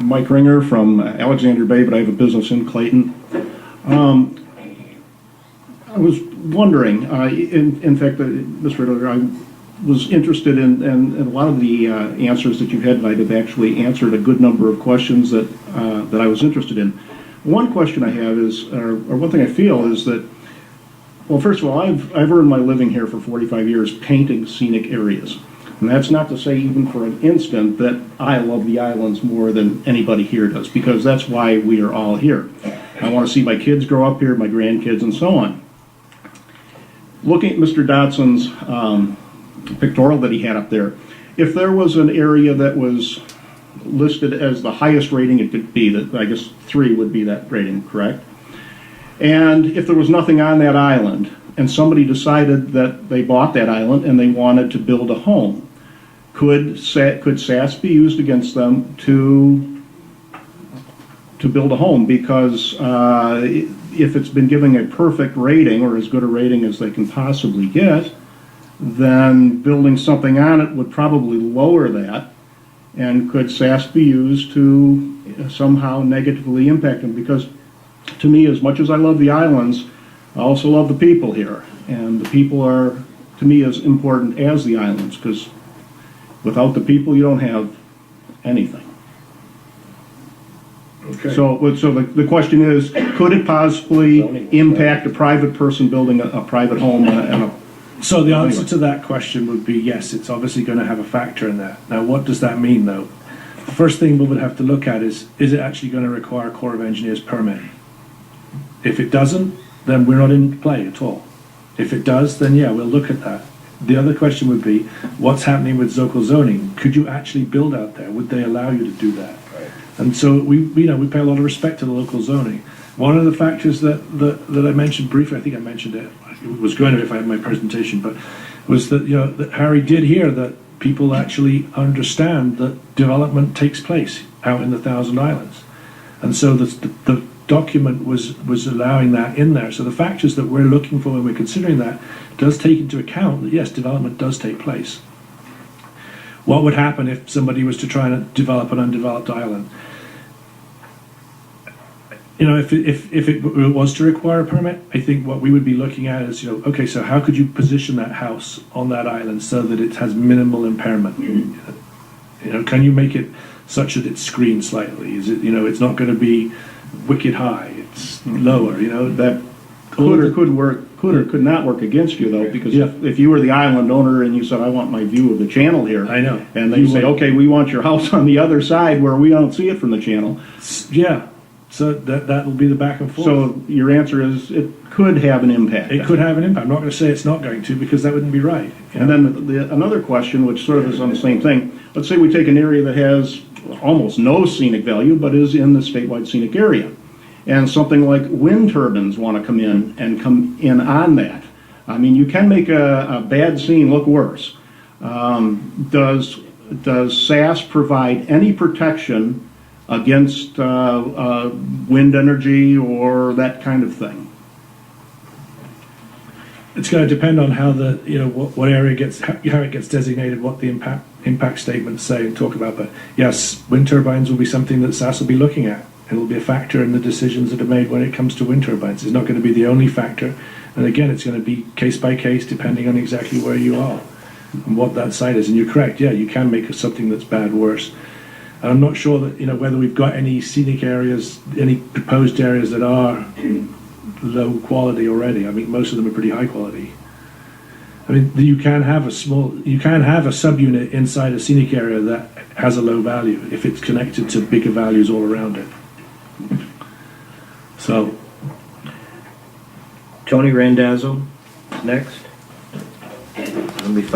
Mike Ringer from Alexander Bay, but I have a business in Clayton. I was wondering, in fact, Mr. Ridler, I was interested in a lot of the answers that you had. I'd have actually answered a good number of questions that I was interested in. One question I have is, or one thing I feel is that, well, first of all, I've earned my living here for 45 years painting scenic areas. And that's not to say even for an instant that I love the islands more than anybody here does, because that's why we are all here. I want to see my kids grow up here, my grandkids, and so on. Looking at Mr. Dotson's pictorial that he had up there, if there was an area that was listed as the highest rating it could be, that I guess 3 would be that rating, correct? And if there was nothing on that island, and somebody decided that they bought that island and they wanted to build a home, could SAS be used against them to build a home? Because if it's been giving a perfect rating, or as good a rating as they can possibly get, then building something on it would probably lower that. And could SAS be used to somehow negatively impact them? Because to me, as much as I love the islands, I also love the people here. And the people are, to me, as important as the islands, because without the people, you don't have anything. Okay. So the question is, could it possibly impact a private person building a private home and a So the answer to that question would be yes, it's obviously going to have a factor in that. Now, what does that mean, though? The first thing we would have to look at is it actually going to require a Corps of Engineers permit? If it doesn't, then we're not in play at all. If it does, then yeah, we'll look at that. The other question would be, what's happening with local zoning? Could you actually build out there? Would they allow you to do that? Right. And so we pay a lot of respect to the local zoning. One of the factors that I mentioned briefly, I think I mentioned it, was going to if I had my presentation, but was that, that Harry did hear that people actually understand that development takes place out in the Thousand Islands. And so the document was allowing that in there. So the factors that we're looking for when we're considering that does take into account that, yes, development does take place. What would happen if somebody was to try and develop an undeveloped island? If it was to require a permit, I think what we would be looking at is, okay, so how could you position that house on that island so that it has minimal impairment? Can you make it such that it's screened slightly? Is it, it's not going to be wicked high, it's lower, that could or could not work against you, though, because if you were the island owner and you said, I want my view of the channel here, I know, and they say, okay, we want your house on the other side where we don't see it from the channel. Yeah, so that will be the back and forth. So your answer is it could have an impact. It could have an impact. I'm not going to say it's not going to, because that wouldn't be right. And then another question, which sort of is on the same thing, let's say we take an area that has almost no scenic value, but is in the statewide scenic area. And something like wind turbines want to come in on that. I mean, you can make a bad scene look worse. Does SAS provide any protection against wind energy or that kind of thing? It's going to depend on how what area how it gets designated, what the impact statements say and talk about. But yes, wind turbines will be something that SAS will be looking at. It'll be a factor in the decisions that are made when it comes to wind turbines. It's not going to be the only factor. And again, it's going to be case by case depending on exactly where you are and what that site is. And you're correct, yeah, you can make something that's bad worse. And I'm not sure that, whether we've got any scenic areas, any proposed areas that are low quality already. I mean, most of them are pretty high quality. I mean, you can have a subunit inside a scenic area that has a low value if it's connected to bigger values all around it. So, Tony Randazzo, next. Let me find